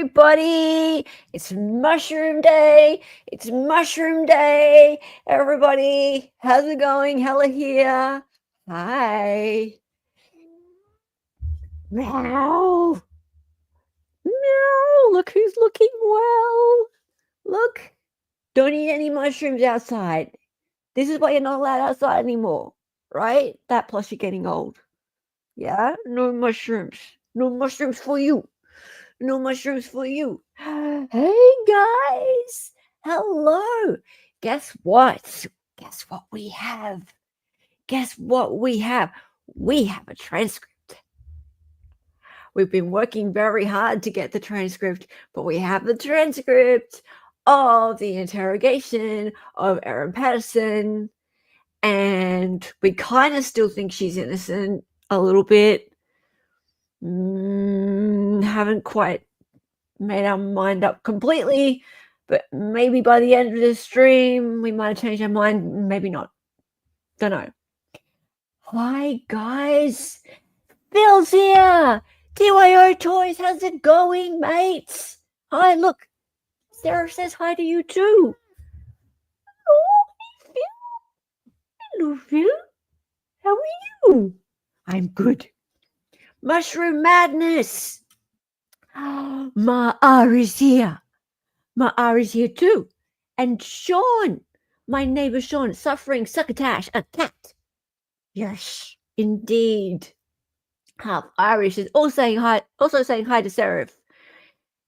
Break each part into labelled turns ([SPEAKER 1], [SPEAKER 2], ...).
[SPEAKER 1] everybody. It's Mushroom Day. It's Mushroom Day. Everybody, how's it going? Hella here. Hi. Meow. Meow. Look who's looking well. Look. Don't eat any mushrooms outside. This is why you're not allowed outside anymore, right? That plus you're getting old. Yeah? No mushrooms. No mushrooms for you. No mushrooms for you. Hey guys. Hello. Guess what? Guess what we have? Guess what we have? We have a transcript. We've been working very hard to get the transcript, but we have the transcript of the interrogation of Erin Patterson. And we kind of still think she's innocent a little bit. Haven't quite made our mind up completely, but maybe by the end of the stream we might have changed our mind, maybe not. Don't know. Hi guys, Phil's here. DYO Toys, how's it going, mates? Hi, look, Sarah says hi to you too. Oh, hey Phil. Hello, Phil. How are you? I'm good. Mushroom madness. Ma is here. Ma is here too. And Sean, my neighbor Sean, suffering succotash, a cat. Yes, indeed. Half Irish is also saying hi to Seraph.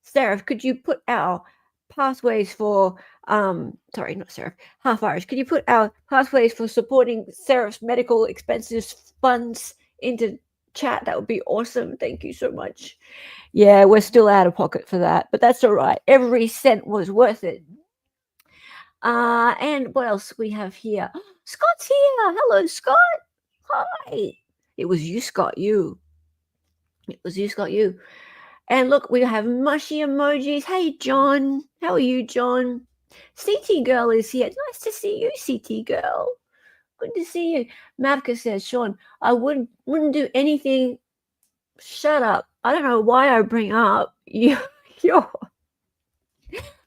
[SPEAKER 1] Seraph, could you put our pathways for sorry, not Seraph, Half Irish, could you put our pathways for supporting Seraph's medical expenses funds into chat? That would be awesome. Thank you so much. Yeah, we're still out of pocket for that, but that's all right. Every cent was worth it. And what else we have here? Scott's here. Hello, Scott. Hi. It was you, Scott. You. It was you, Scott. You. And look, we have mushy emojis. Hey, John. How are you, John? CT Girl is here. Nice to see you, CT Girl. Good to see you. Mavka says, Sean, I wouldn't do anything. Shut up. I don't know why I bring up your I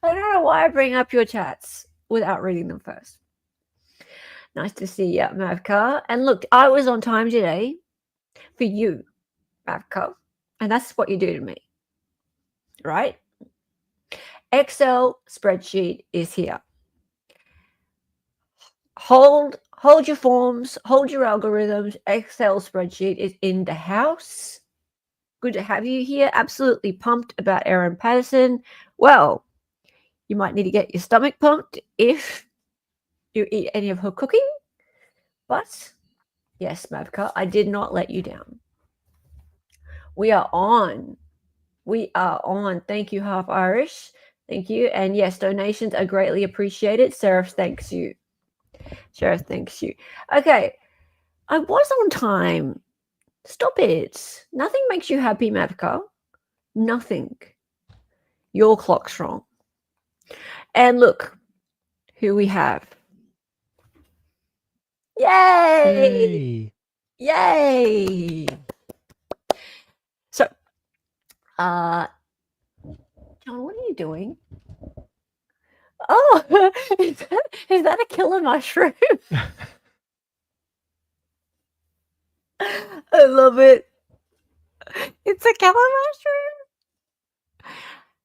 [SPEAKER 1] don't know why I bring up your chats without reading them first. Nice to see you, Mavka. And look, I was on time today for you, Mavka. And that's what you do to me, right? Excel spreadsheet is here. Hold your forms, hold your algorithms. Excel spreadsheet is in the house. Good to have you here. Absolutely pumped about Erin Patterson. Well, you might need to get your stomach pumped if you eat any of her cooking. But yes, Mavka, I did not let you down. We are on. We are on. Thank you, Half Irish. Thank you. And yes, donations are greatly appreciated. Seraph thanks you. Seraph thanks you. Okay. I was on time. Stop it. Nothing makes you happy, Mavka. Nothing. Your clock's wrong. And look who we have. Yay! Yay! So, John, what are you doing? Oh, is that a killer mushroom? I love it. It's a killer mushroom.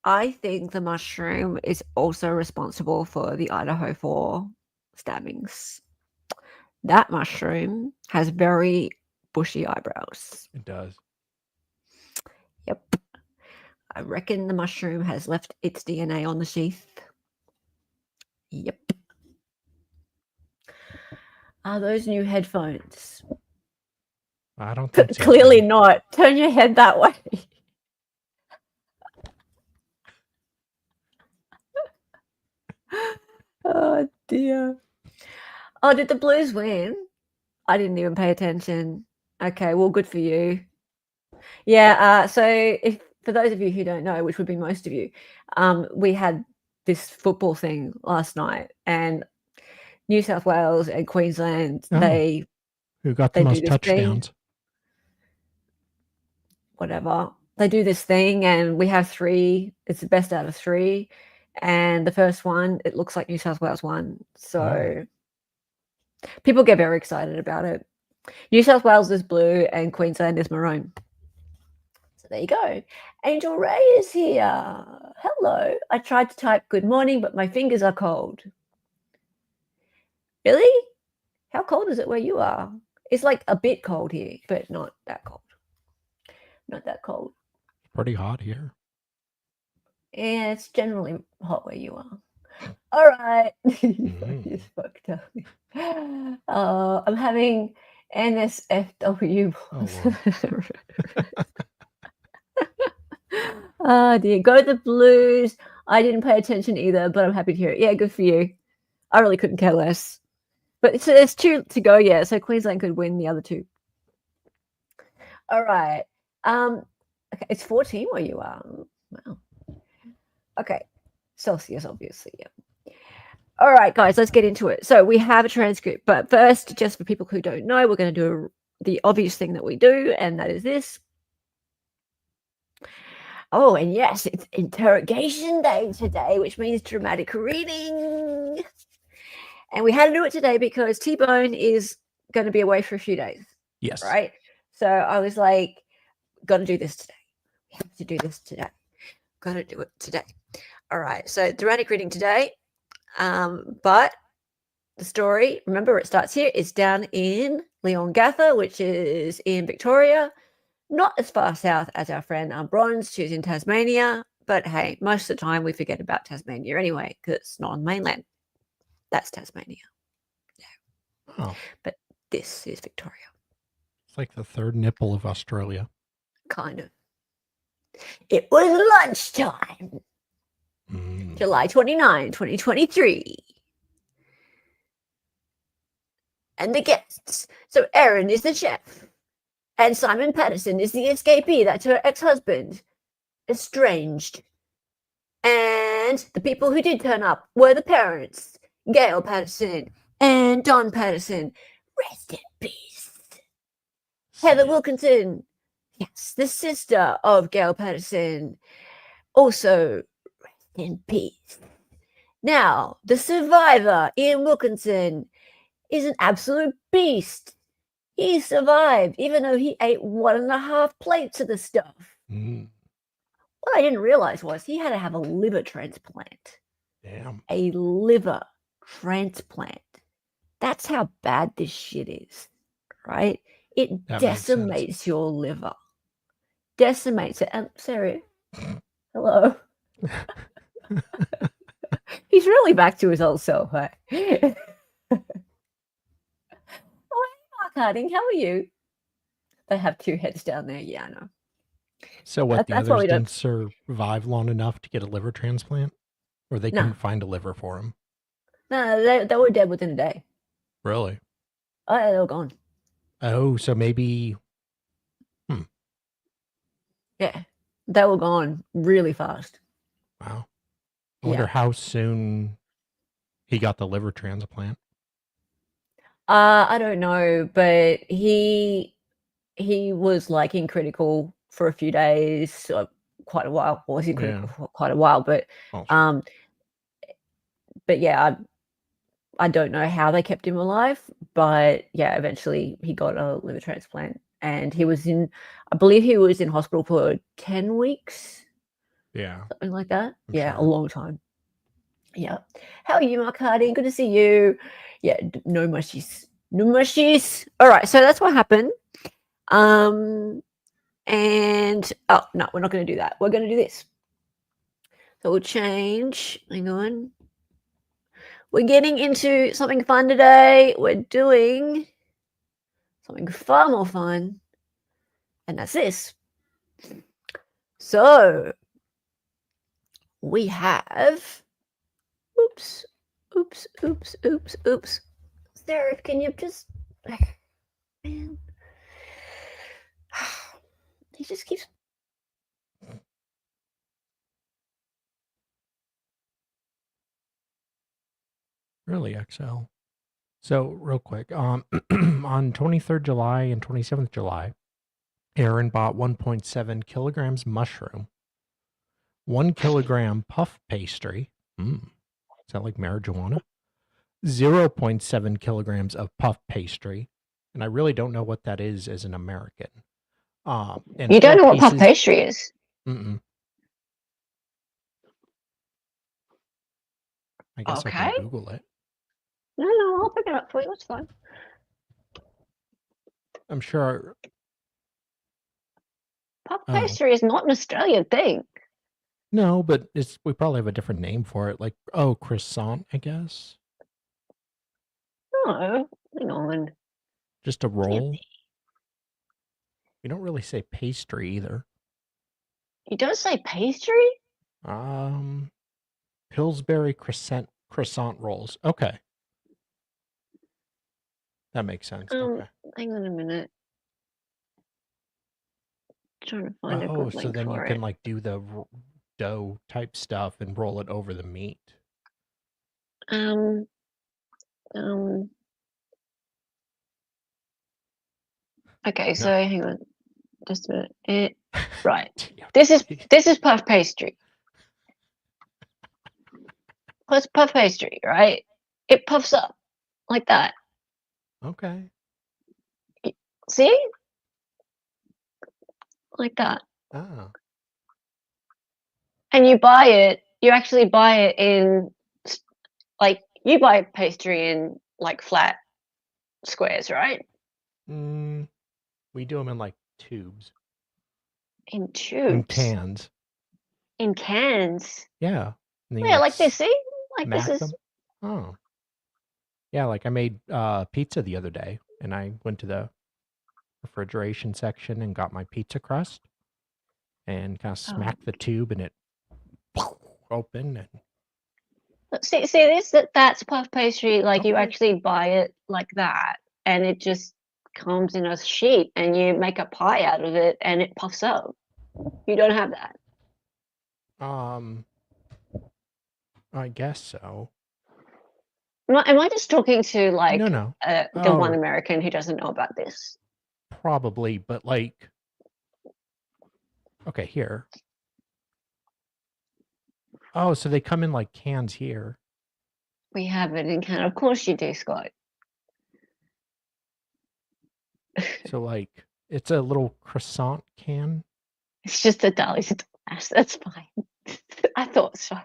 [SPEAKER 1] I think the mushroom is also responsible for the Idaho 4 stabbings. That mushroom has very bushy eyebrows.
[SPEAKER 2] It does.
[SPEAKER 1] Yep. I reckon the mushroom has left its DNA on the sheath. Yep. Are those new headphones?
[SPEAKER 2] I don't think so.
[SPEAKER 1] Clearly not. Turn your head that way. Oh, dear. Oh, did the Blues win? I didn't even pay attention. Okay, well, good for you. Yeah, so if for those of you who don't know, which would be most of you, we had this football thing last night, and New South Wales and Queensland,
[SPEAKER 2] who got the most touchdowns?
[SPEAKER 1] Whatever. they do this thing, and we have 3. It's the best out of 3, and the first one, it looks like New South Wales won. So people get very excited about it. New South Wales is blue, and Queensland is maroon. So there you go. Angel Ray is here. Hello. I tried to type good morning, but my fingers are cold. Really? How cold is it where you are? It's like a bit cold here, but not that cold. Not that cold.
[SPEAKER 2] Pretty hot here.
[SPEAKER 1] Yeah, it's generally hot where you are. All right. You fucked up. I'm having NSFW. Oh dear. Go the Blues. I didn't pay attention either, but I'm happy to hear it. Yeah, good for you. I really couldn't care less. But there's 2 to go, yeah. So Queensland could win the other 2. All right. Okay, it's 14 where you are. Wow. Okay. Celsius, obviously, yeah. All right, guys, let's get into it. So we have a transcript, but first, just for people who don't know, we're going to do the obvious thing that we do, and that is this. Oh, and yes, it's interrogation day today, which means dramatic reading. And we had to do it today because T-Bone is going to be away for a few days.
[SPEAKER 2] Yes.
[SPEAKER 1] Right? So I was like, got to do this today. We have to do this today. Got to do it today. All right. So dramatic reading today. But the story, remember, it starts here. It's down in Leongatha, which is in Victoria. Not as far south as our friend Bronze. She's in Tasmania. But hey, most of the time we forget about Tasmania anyway, because it's not on the mainland. That's Tasmania. Yeah.
[SPEAKER 2] Oh.
[SPEAKER 1] But this is Victoria.
[SPEAKER 2] It's like the third nipple of Australia.
[SPEAKER 1] Kind of. It was lunchtime. July 29, 2023. And the guests. So Erin is the chef. And Simon Patterson is the escapee. That's her ex-husband. Estranged. And the people who did turn up were the parents. Gail Patterson and Don Patterson. Rest in peace. Heather Wilkinson. Yes, the sister of Gail Patterson. Also, rest in peace. Now, the survivor, Ian Wilkinson, is an absolute beast. He survived, even though he ate 1.5 plates of the stuff. What I didn't realize was he had to have a liver transplant.
[SPEAKER 2] Damn.
[SPEAKER 1] A liver transplant. That's how bad this shit is, right? It decimates your liver. Decimates it. Sarah, hello. He's really back to his old self, hey? Oh, hey, Mark Harding, how are you? They have 2 heads down there. Yeah, I know.
[SPEAKER 2] So what, the others didn't survive long enough to get a liver transplant? Or they couldn't find a liver for him?
[SPEAKER 1] No, they were dead within a day.
[SPEAKER 2] Really?
[SPEAKER 1] Oh, yeah, they were gone.
[SPEAKER 2] Oh, so maybe...
[SPEAKER 1] Yeah, they were gone really fast.
[SPEAKER 2] Wow. I wonder how soon he got the liver transplant.
[SPEAKER 1] I don't know, but he was like in critical for a few days, quite a while. Well, was in critical for quite a while, but yeah, I don't know how they kept him alive, but yeah, eventually he got a liver transplant, and I believe he was in hospital for 10 weeks.
[SPEAKER 2] Yeah.
[SPEAKER 1] Something like that. A long time. Yeah. How are you, Mark Harding? Good to see you. Yeah, no mushies. No mushies. All right, so that's what happened. And oh no, we're not going to do that. We're going to do this. So we'll change. Hang on. We're getting into something fun today. We're doing something far more fun, and that's this. So we have. Oops. Sarah, can you just. Man. He just keeps.
[SPEAKER 2] Really, XL. So, real quick, on 23rd July and 27th July, Erin bought 1.7 kilograms mushroom, 1 kilogram puff pastry. Is that like marijuana? 0.7 kilograms of puff pastry. And I really don't know what that is as an American. And
[SPEAKER 1] you don't know what puff pastry is?
[SPEAKER 2] I guess I can Google it.
[SPEAKER 1] No, I'll pick it up for you. It's fine.
[SPEAKER 2] I'm sure.
[SPEAKER 1] Puff pastry is not an Australian thing.
[SPEAKER 2] No, but we probably have a different name for it. Like, croissant, I guess.
[SPEAKER 1] No, hang on.
[SPEAKER 2] Just a roll. We don't really say pastry either.
[SPEAKER 1] You don't say pastry?
[SPEAKER 2] Pillsbury croissant rolls. Okay. That makes sense. Okay.
[SPEAKER 1] Hang on a minute. I'm trying to find a good link for it.
[SPEAKER 2] So then you can like do the dough type stuff and roll it over the meat.
[SPEAKER 1] Okay, so hang on. Just a minute. Right. This is puff pastry. What's puff pastry, right? It puffs up like that.
[SPEAKER 2] Okay.
[SPEAKER 1] See? Like that.
[SPEAKER 2] Oh.
[SPEAKER 1] And you actually buy it in, like, you buy pastry in, like, flat squares, right?
[SPEAKER 2] We do them in, like, tubes.
[SPEAKER 1] In tubes?
[SPEAKER 2] In cans.
[SPEAKER 1] In cans?
[SPEAKER 2] Yeah.
[SPEAKER 1] Yeah, like this, see? Like this is...
[SPEAKER 2] them. Oh. Yeah, like I made pizza the other day, and I went to the refrigeration section and got my pizza crust and kind of smacked the tube, and it opened. And
[SPEAKER 1] see that's puff pastry. Like you actually buy it like that, and it just comes in a sheet, and you make a pie out of it, and it puffs up. You don't have that.
[SPEAKER 2] I guess so.
[SPEAKER 1] Am I just talking to like
[SPEAKER 2] no.
[SPEAKER 1] The one American who doesn't know about this?
[SPEAKER 2] Probably, but like, okay, here. Oh, so they come in like cans here.
[SPEAKER 1] We have it in can. Of course you do, Scott.
[SPEAKER 2] So like, it's a little croissant can.
[SPEAKER 1] It's just a Dali. That's fine. I thought so.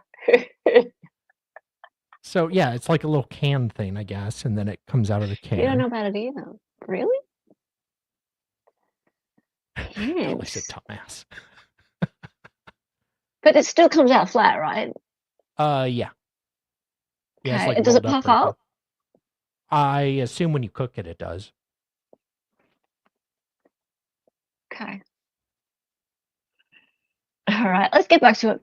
[SPEAKER 2] So yeah, it's like a little can thing, I guess, and then it comes out of the can.
[SPEAKER 1] You don't know about it either, really?
[SPEAKER 2] Probably said dumbass.
[SPEAKER 1] But it still comes out flat, right?
[SPEAKER 2] Yeah.
[SPEAKER 1] Yeah. Okay. Like, does it puff up?
[SPEAKER 2] I assume when you cook it, it does.
[SPEAKER 1] Okay. All right, let's get back to it.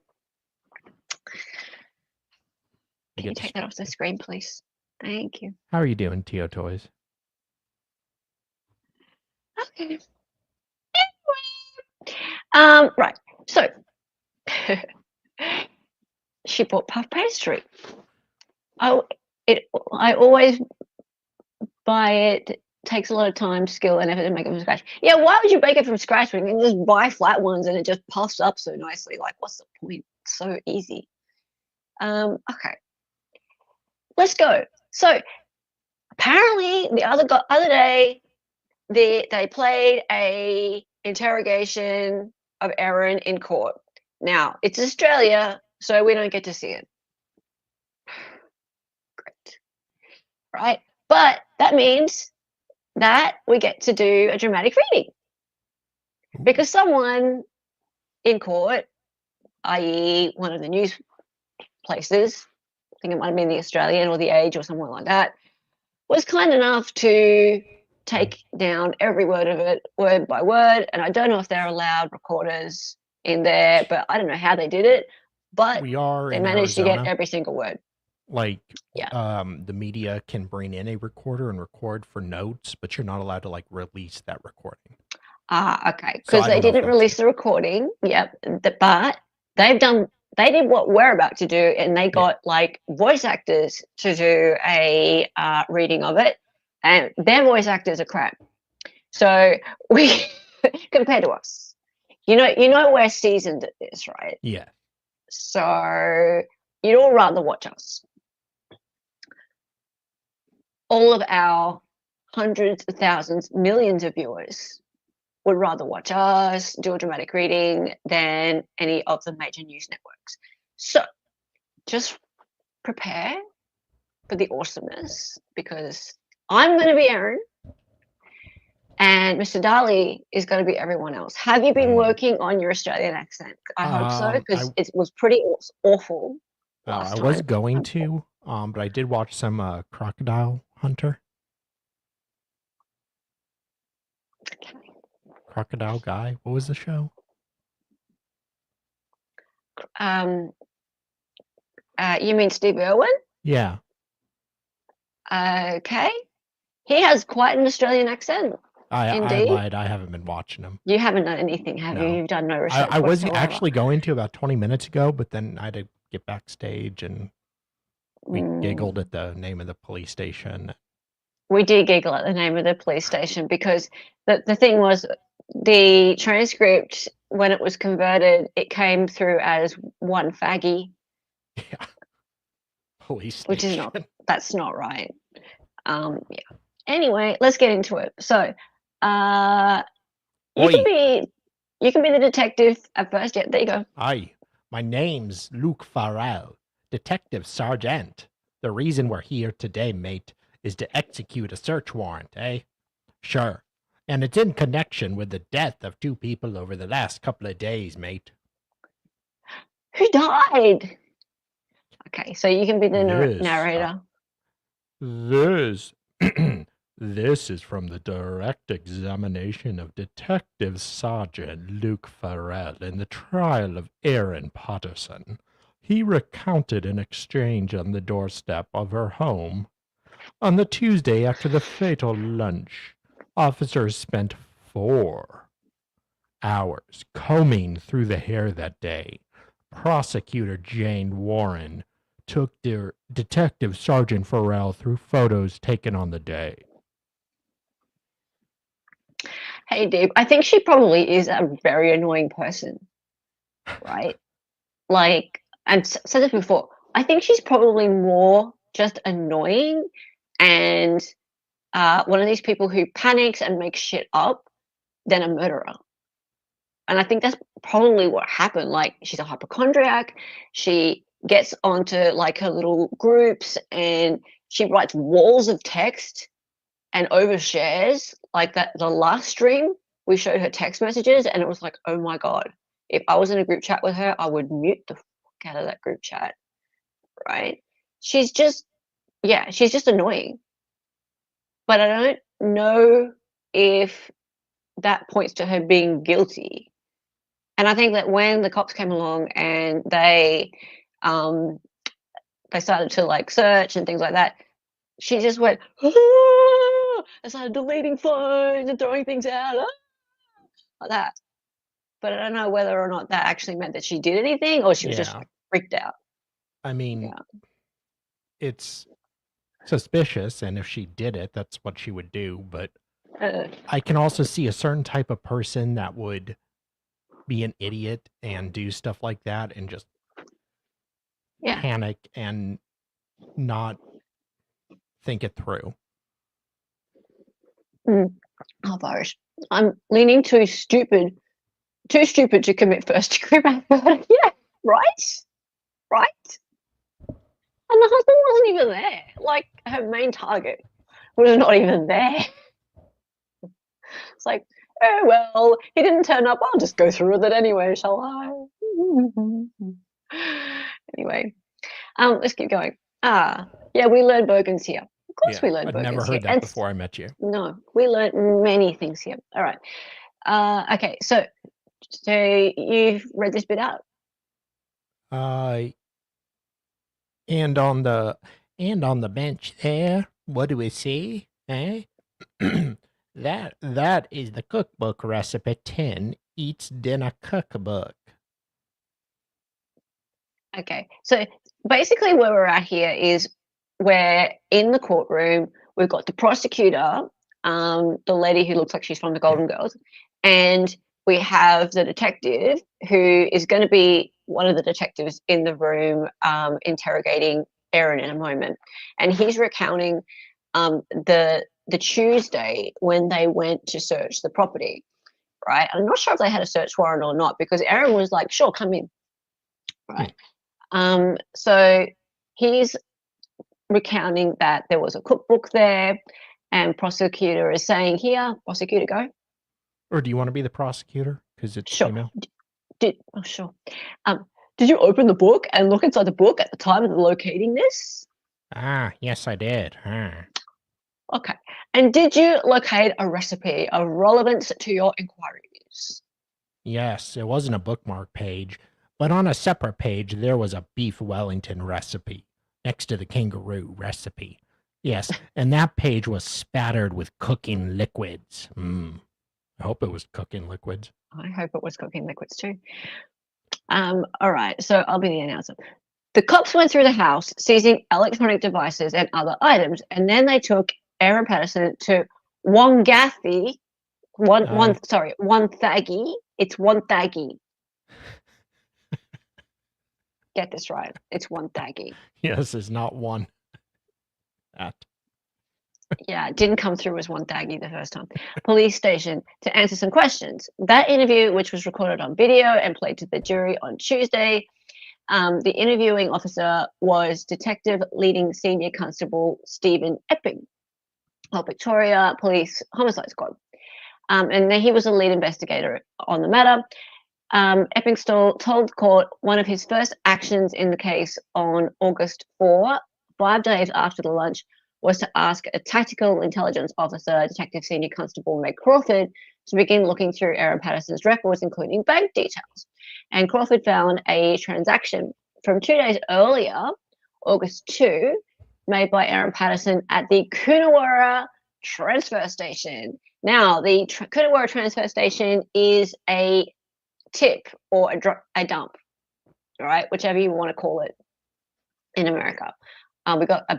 [SPEAKER 1] Can you take that off the screen, please? Thank you.
[SPEAKER 2] How are you doing, Tio Toys?
[SPEAKER 1] Okay. Anyway, right. So she bought puff pastry. I always buy it. It takes a lot of time, skill, and effort to make it from scratch. Yeah, why would you bake it from scratch when you can just buy flat ones and it just puffs up so nicely? Like, what's the point? It's so easy. Okay. Let's go. So apparently the other day they played a interrogation of Erin in court. Now it's Australia, so we don't get to see it. Great. Right? But that means that we get to do a dramatic reading. Because someone in court, i.e. one of the news places, I think it might have been the Australian or the Age or someone like that, was kind enough to take down every word of it, word by word. And I don't know if they're allowed recorders in there, but I don't know how they did it. But they managed to get every single word.
[SPEAKER 2] Like, the media can bring in a recorder and record for notes, but you're not allowed to like release that recording.
[SPEAKER 1] Okay. Because they didn't release the recording. Yep. But they did what we're about to do, and they got like voice actors to do a reading of it, and their voice actors are crap. So we compared to us. You know we're seasoned at this, right?
[SPEAKER 2] Yeah.
[SPEAKER 1] So you'd all rather watch us. All of our hundreds of thousands, millions of viewers would rather watch us do a dramatic reading than any of the major news networks. So just prepare for the awesomeness, because I'm going to be Erin and Mr. Dali is going to be everyone else. Have you been working on your Australian accent? I hope so, because it was pretty awful last
[SPEAKER 2] I
[SPEAKER 1] time.
[SPEAKER 2] was going to, but I did watch some Crocodile Hunter.
[SPEAKER 1] Okay.
[SPEAKER 2] Crocodile Guy. What was the show?
[SPEAKER 1] You mean Steve Irwin?
[SPEAKER 2] Yeah.
[SPEAKER 1] Okay. He has quite an Australian accent.
[SPEAKER 2] I
[SPEAKER 1] Indeed.
[SPEAKER 2] lied. I haven't been watching him.
[SPEAKER 1] You haven't done anything, have you? You've done no research
[SPEAKER 2] I was
[SPEAKER 1] whatsoever.
[SPEAKER 2] actually going to about 20 minutes ago, but then I had to get backstage and we giggled at the name of the police station.
[SPEAKER 1] We did giggle at the name of the police station because the thing was, the transcript, when it was converted, it came through as one faggy.
[SPEAKER 2] Yeah. Police station.
[SPEAKER 1] Which is that's not right. Yeah. Anyway, let's get into it. So, you can be the detective at first. Yeah, there you go.
[SPEAKER 2] Hi, my name's Luke Farrell, Detective Sergeant. The reason we're here today, mate, is to execute a search warrant, eh? Sure. And it's in connection with the death of 2 people over the last couple of days, mate.
[SPEAKER 1] Who died? Okay, so you can be the narrator.
[SPEAKER 2] This is from the direct examination of Detective Sergeant Luke Farrell in the trial of Erin Patterson. He recounted an exchange on the doorstep of her home. On the Tuesday after the fatal lunch, officers spent 4 hours combing through the hair that day. Prosecutor Jane Warren took Detective Sergeant Farrell through photos taken on the day.
[SPEAKER 1] Hey, Dave, I think she probably is a very annoying person, right? Like, I've said this before, I think she's probably more just annoying and one of these people who panics and makes shit up than a murderer. And I think that's probably what happened. Like, she's a hypochondriac. She gets onto like her little groups and she writes walls of text and overshares. Like that, the last stream, we showed her text messages and it was like, oh my God, if I was in a group chat with her, I would mute the fuck out of that group chat, right? She's just annoying. But I don't know if that points to her being guilty. And I think that when the cops came along and they started to like search and things like that, she just went, ah! And started deleting phones and throwing things out, like that. But I don't know whether or not that actually meant that she did anything or she was just like, freaked out.
[SPEAKER 2] I mean, it's suspicious, and if she did it, that's what she would do. But I can also see a certain type of person that would be an idiot and do stuff like that and just panic and not think it through.
[SPEAKER 1] Oh, virus. I'm leaning too stupid to commit first-degree murder. Yeah, right? Right? And the husband wasn't even there. Like, her main target was not even there. It's like, oh, well, he didn't turn up. I'll just go through with it anyway, shall I? Anyway, let's keep going. Yeah, we learned bogans here. Of course we learned bogans here.
[SPEAKER 2] I've never heard that before I met you.
[SPEAKER 1] No, we learned many things here. All right. Okay, so you've read this bit out?
[SPEAKER 2] And on the bench there, what do we see? Eh? That is the cookbook recipe 10 eats dinner cookbook.
[SPEAKER 1] Okay, so basically where we're at here is we're in the courtroom. We've got the prosecutor the lady who looks like she's from the Golden Girls, and we have the detective who is going to be one of the detectives in the room interrogating Erin in a moment, and he's recounting the Tuesday when they went to search the property. Right, I'm not sure if they had a search warrant or not because Erin was like, "Sure, come in." Right. So he's recounting that there was a cookbook there, and prosecutor is saying, "Here, prosecutor, go."
[SPEAKER 2] Or do you want to be the prosecutor? Because it's
[SPEAKER 1] Sure.
[SPEAKER 2] female.
[SPEAKER 1] Sure. Did you open the book and look inside the book at the time of locating this?
[SPEAKER 2] Ah, yes, I did.
[SPEAKER 1] Okay. And did you locate a recipe of relevance to your inquiries?
[SPEAKER 2] Yes, it wasn't a bookmark page, but on a separate page there was a beef Wellington recipe next to the kangaroo recipe. Yes, and that page was spattered with cooking liquids. I hope it was cooking liquids.
[SPEAKER 1] I hope it was cooking liquids too. All right, so I'll be the announcer. The cops went through the house, seizing electronic devices and other items, and then they took Erin Patterson to Wongathy. Wonthaggy. It's Wonthaggy. Get this right. It's Wonthaggy.
[SPEAKER 2] Yes, it's not one.
[SPEAKER 1] Yeah, it didn't come through as Wonthaggy the first time. Police station to answer some questions. That interview, which was recorded on video and played to the jury on Tuesday, the interviewing officer was Detective Leading Senior Constable Stephen Epping of Victoria Police Homicide Squad. And he was a lead investigator on the matter. Epping told court one of his first actions in the case on August 4, 5 days after the lunch, was to ask a tactical intelligence officer, Detective Senior Constable Meg Crawford, to begin looking through Erin Patterson's records, including bank details. And Crawford found a transaction from 2 days earlier, August 2, made by Erin Patterson at the Coonawarra transfer station. Now, the Coonawarra transfer station is a tip or a dump, all right, whichever you want to call it in America. We got a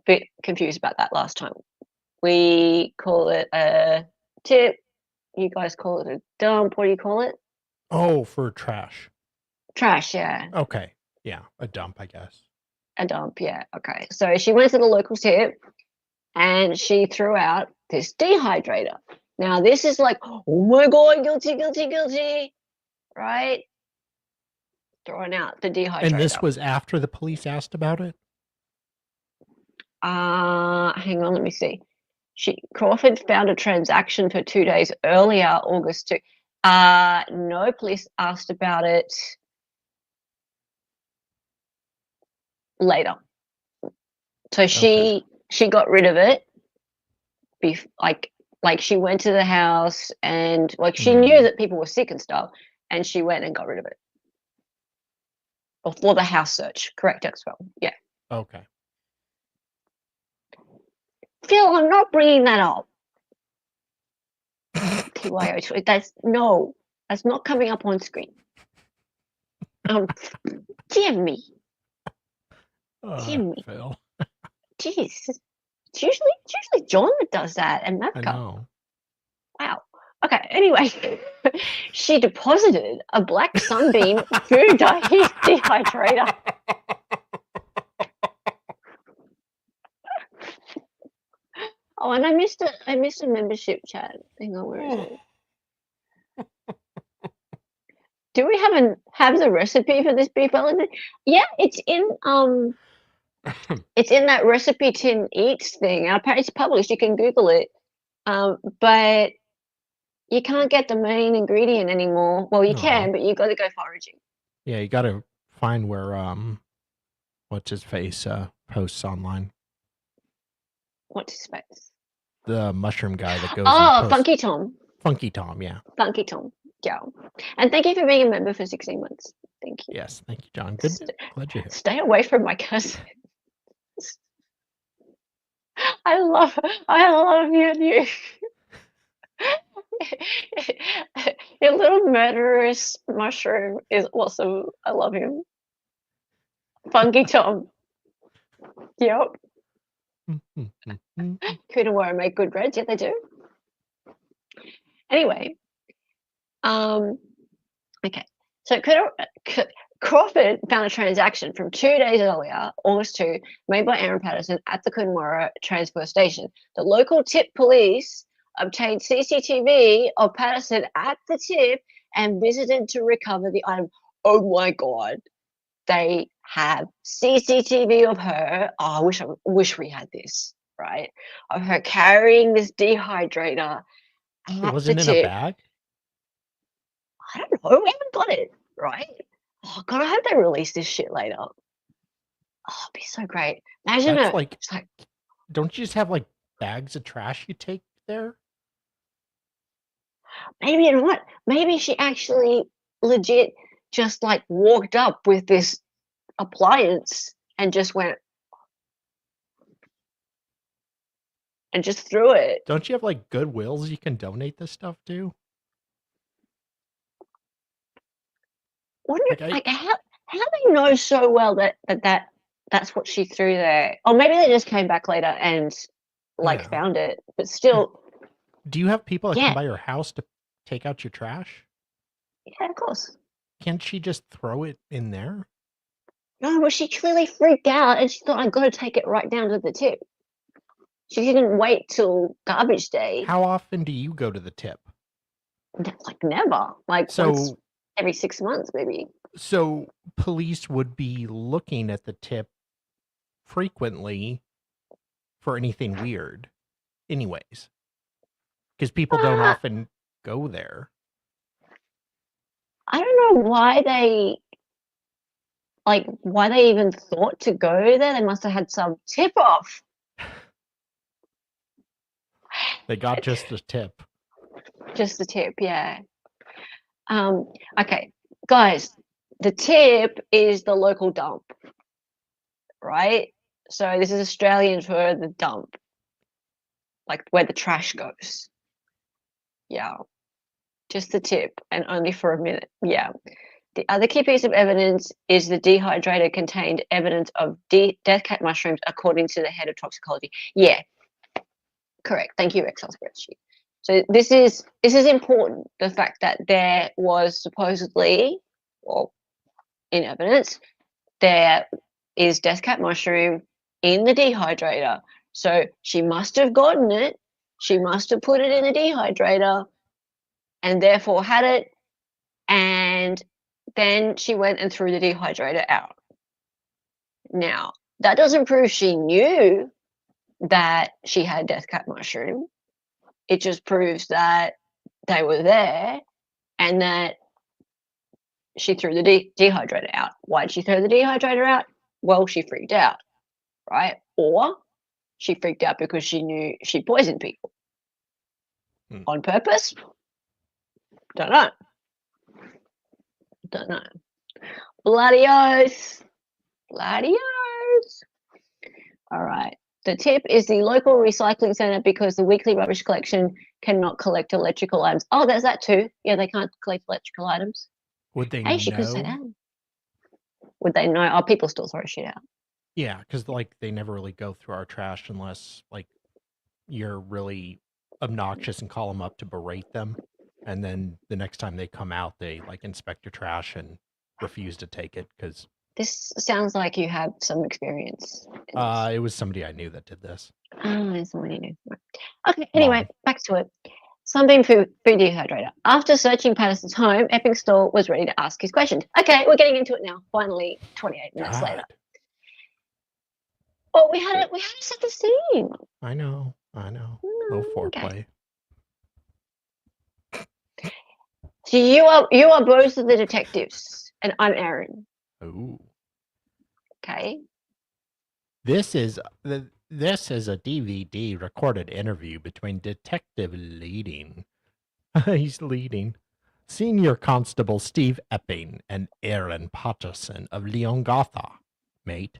[SPEAKER 1] bit confused about that last time. We call it a tip. You guys call it a dump. What do you call it?
[SPEAKER 2] Oh, for trash.
[SPEAKER 1] Trash, yeah.
[SPEAKER 2] Okay. Yeah, a dump, I guess.
[SPEAKER 1] A dump, yeah. Okay. So she went to the local tip and she threw out this dehydrator. Now, this is like, oh my God, guilty, right? Throwing out the dehydrator.
[SPEAKER 2] And this was after the police asked about it?
[SPEAKER 1] Hang on, let me see. Crawford found a transaction for 2 days earlier, August 2. No, police asked about it later. So she got rid of it. Like she went to the house and like she knew that people were sick and stuff, and she went and got rid of it. Or for the house search, correct, Expo? Yeah.
[SPEAKER 2] Okay.
[SPEAKER 1] Phil, I'm not bringing that up. PYO. That's not coming up on screen. Damn me.
[SPEAKER 2] Phil.
[SPEAKER 1] Jeez. It's usually John that does that and Mapka.
[SPEAKER 2] I know.
[SPEAKER 1] Wow. Okay, anyway, she deposited a black sunbeam food dehydrator. Oh, and I missed a membership chat. Hang on, where is it? Do we have the recipe for this beef Wellington? Yeah, it's in that recipe tin eats thing. It's published. You can Google it, but you can't get the main ingredient anymore. Well, you can, but you got to go foraging.
[SPEAKER 2] Yeah, you got to find where what's his face posts online.
[SPEAKER 1] What's his face?
[SPEAKER 2] The mushroom guy that goes.
[SPEAKER 1] Oh, Funky Tom.
[SPEAKER 2] Funky Tom, yeah.
[SPEAKER 1] Funky Tom, yeah. And thank you for being a member for 16 months. Thank you.
[SPEAKER 2] Yes, thank you, John. Good. Glad you're here.
[SPEAKER 1] Stay away from my cousin. I love you and you. Your little murderous mushroom is awesome. I love him. Funky Tom. Yep. Coonawarra make good breads. Yeah, they do. Anyway, okay. So Crawford found a transaction from 2 days earlier, August 2, made by Erin Patterson at the Coonawarra transfer station. The local tip police obtained CCTV of Patterson at the tip and visited to recover the item. Oh my God. They have CCTV of her. Oh, I wish we had this, right? Of her carrying this dehydrator
[SPEAKER 2] It
[SPEAKER 1] at
[SPEAKER 2] wasn't
[SPEAKER 1] the
[SPEAKER 2] in a
[SPEAKER 1] tip.
[SPEAKER 2] bag?
[SPEAKER 1] I don't know. We haven't got it, right? Oh God, I hope they release this shit later. Oh, it'd be so great. Imagine
[SPEAKER 2] That's
[SPEAKER 1] it.
[SPEAKER 2] like,
[SPEAKER 1] It's like,
[SPEAKER 2] don't you just have like bags of trash you take there?
[SPEAKER 1] maybe you know what? Maybe she actually legit just like walked up with this appliance and just went and just threw it.
[SPEAKER 2] Don't you have like Goodwills you can donate this stuff to?
[SPEAKER 1] Wonder
[SPEAKER 2] Like
[SPEAKER 1] how they know so well that's what she threw there. Or maybe they just came back later and like
[SPEAKER 2] yeah.
[SPEAKER 1] found it. But still,
[SPEAKER 2] Do you have people that come
[SPEAKER 1] yeah,
[SPEAKER 2] by your house to take out your trash?
[SPEAKER 1] yeah, of course.
[SPEAKER 2] Can't she just throw it in there?
[SPEAKER 1] No, but she clearly freaked out and she thought I gotta take it right down to the tip. She didn't wait till garbage day.
[SPEAKER 2] How often do you go to the tip?
[SPEAKER 1] Like never. Like once
[SPEAKER 2] So
[SPEAKER 1] every 6 months, maybe.
[SPEAKER 2] so police would be looking at the tip frequently for anything weird anyways. Because people don't
[SPEAKER 1] Uh,
[SPEAKER 2] often go there.
[SPEAKER 1] I don't know why they even thought to go there. They must have had some tip off.
[SPEAKER 2] They got just the tip.
[SPEAKER 1] Just the tip, yeah. Okay, guys, the tip is the local dump, right? So this is Australian for the dump, like where the trash goes. Yeah, just the tip and only for a minute. Yeah. The other key piece of evidence is the dehydrator contained evidence of death cat mushrooms, according to the head of toxicology. Yeah, correct. Thank you, Excel spreadsheet. So this is important. The fact that there was supposedly, well, in evidence, there is death cap mushroom in the dehydrator. So she must have gotten it. She must have put it in the dehydrator and therefore had it. And then she went and threw the dehydrator out. Now, that doesn't prove she knew that she had death cap mushroom. It just proves that they were there and that she threw the dehydrator out. Why did she throw the dehydrator out? Well, she freaked out, right? Or she freaked out because she knew she poisoned people. On purpose? Don't know. Don't know. Bloody oath. Bloody oath. All right. The tip is the local recycling centre because the weekly rubbish collection cannot collect electrical items. Oh, there's that too. Yeah, they can't collect electrical items.
[SPEAKER 2] Would they
[SPEAKER 1] Hey, she could say
[SPEAKER 2] know?
[SPEAKER 1] that. Would they know? Oh, people still throw shit out.
[SPEAKER 2] Yeah, because like they never really go through our trash unless like you're really obnoxious and call them up to berate them, and then the next time they come out, they like inspect your trash and refuse to take it because
[SPEAKER 1] This sounds like you have some experience.
[SPEAKER 2] it was somebody I knew that did this.
[SPEAKER 1] Oh, somebody new. Okay, anyway,
[SPEAKER 2] Mom.
[SPEAKER 1] back to it. Sunbeam food dehydrator. After searching Patterson's home, Epping Store was ready to ask his questions. Okay, we're getting into it now. Finally, 28 minutes later. Oh, we had to set the scene.
[SPEAKER 2] I know. Low foreplay.
[SPEAKER 1] So you are both of the detectives, and I'm Erin.
[SPEAKER 2] Ooh.
[SPEAKER 1] Okay.
[SPEAKER 2] This is a DVD recorded interview between Detective leading. He's leading. Senior Constable Steve Epping and Erin Patterson of Leongatha, mate,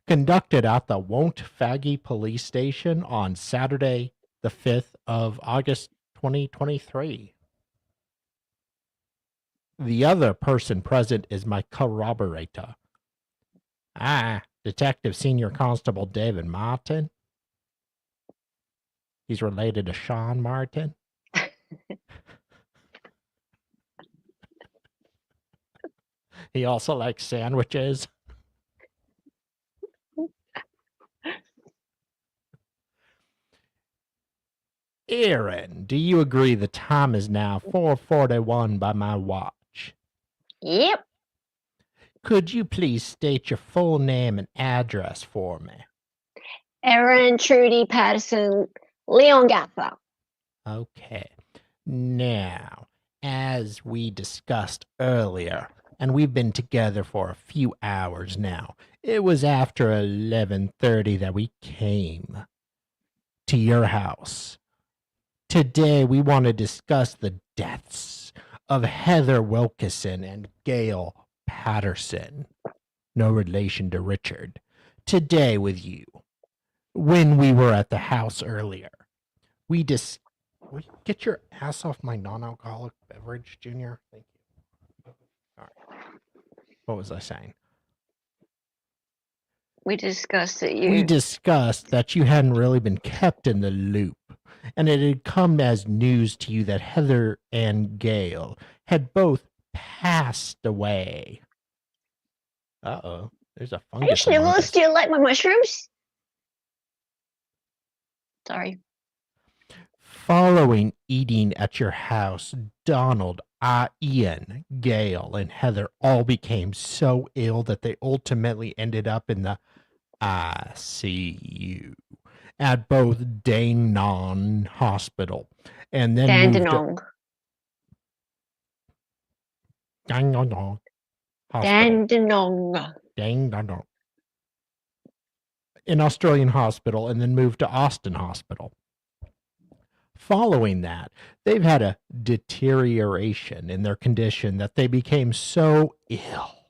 [SPEAKER 2] conducted at the Won't Faggy Police Station on Saturday, the 5th of August, 2023. The other person present is my corroborator. Detective Senior Constable David Martin. He's related to Sean Martin. He also likes sandwiches. Erin, do you agree the time is now 4:41 by my watch?
[SPEAKER 1] Yep.
[SPEAKER 2] Could you please state your full name and address for me?
[SPEAKER 1] Erin Trudy Patterson, Leon Gatha.
[SPEAKER 2] Okay. Now, as we discussed earlier, and we've been together for a few hours now, it was after 11:30 that we came to your house. Today, we want to discuss the deaths of Heather Wilkinson and Gail Patterson, no relation to Richard. Today with you, when we were at the house earlier, we Will you get your ass off my non-alcoholic beverage, Junior? Thank you. All right. What was I saying?
[SPEAKER 1] We discussed that
[SPEAKER 2] We discussed that you hadn't really been kept in the loop, and it had come as news to you that Heather and Gail had both passed away. Uh-oh. There's a fungus.
[SPEAKER 1] Actually, Willis, do you like my mushrooms? Sorry.
[SPEAKER 2] Following eating at your house, Donald, Ian, Gail, and Heather all became so ill that they ultimately ended up in the ICU at both Dandenong Hospital, and then
[SPEAKER 1] Dandenong.
[SPEAKER 2] Dandenong Hospital.
[SPEAKER 1] Dandenong.
[SPEAKER 2] In Australian hospital, and then moved to Austin Hospital. Following that, they've had a deterioration in their condition that they became so ill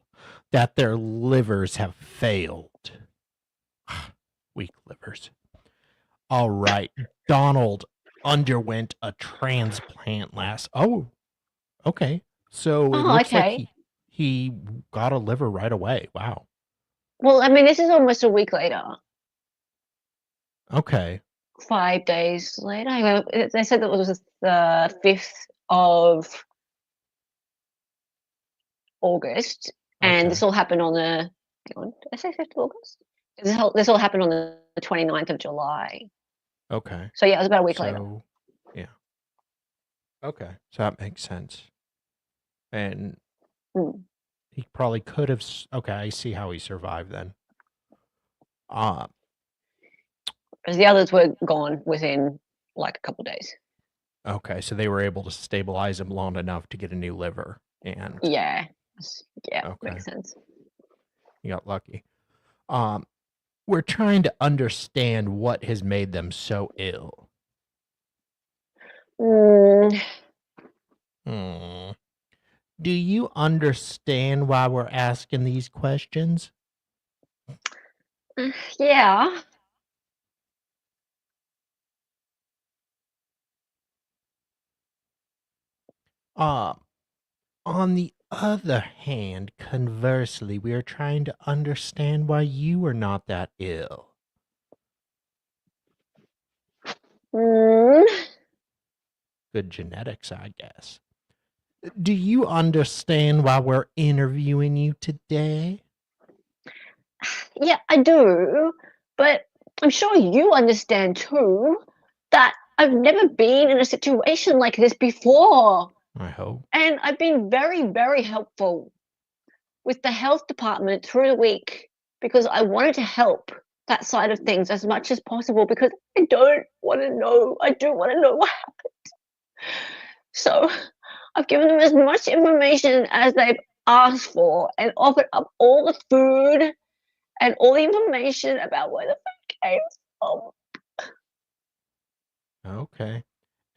[SPEAKER 2] that their livers have failed. Weak livers. All right. Donald underwent a transplant okay. So it looks like he got a liver right away. Wow.
[SPEAKER 1] Well, I mean, this is almost a week later.
[SPEAKER 2] Okay.
[SPEAKER 1] 5 days later. They said that it was the 5th of August, and this all happened on the. Hang on, did I say 5th of August? This all happened on the 29th of July.
[SPEAKER 2] Okay.
[SPEAKER 1] So yeah, it was about a week later.
[SPEAKER 2] Yeah. Okay, so that makes sense. And he probably could have. Okay, I see how he survived then.
[SPEAKER 1] Because the others were gone within like a couple of days.
[SPEAKER 2] Okay, so they were able to stabilize him long enough to get a new liver, and
[SPEAKER 1] yeah, makes sense.
[SPEAKER 2] You got lucky. We're trying to understand what has made them so ill. Do you understand why we're asking these questions?
[SPEAKER 1] Yeah.
[SPEAKER 2] On the other hand, conversely, we are trying to understand why you are not that ill. Good genetics, I guess. Do you understand why we're interviewing you today?
[SPEAKER 1] Yeah, I do. But I'm sure you understand too that I've never been in a situation like this before.
[SPEAKER 2] I hope.
[SPEAKER 1] And I've been very, very helpful with the health department through the week because I wanted to help that side of things as much as possible because I don't want to know. I do want to know what happened. So I've given them as much information as they've asked for and offered up all the food and all the information about where the food came from.
[SPEAKER 2] Okay.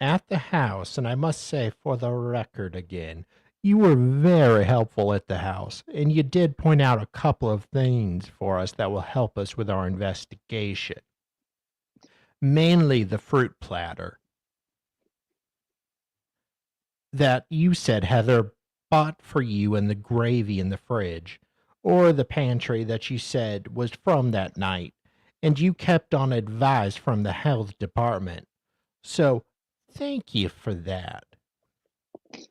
[SPEAKER 2] At the house, and I must say for the record again, you were very helpful at the house, and you did point out a couple of things for us that will help us with our investigation. Mainly the fruit platter that you said Heather bought for you and the gravy in the fridge, or the pantry that you said was from that night, and you kept on advice from the health department. So thank you for that.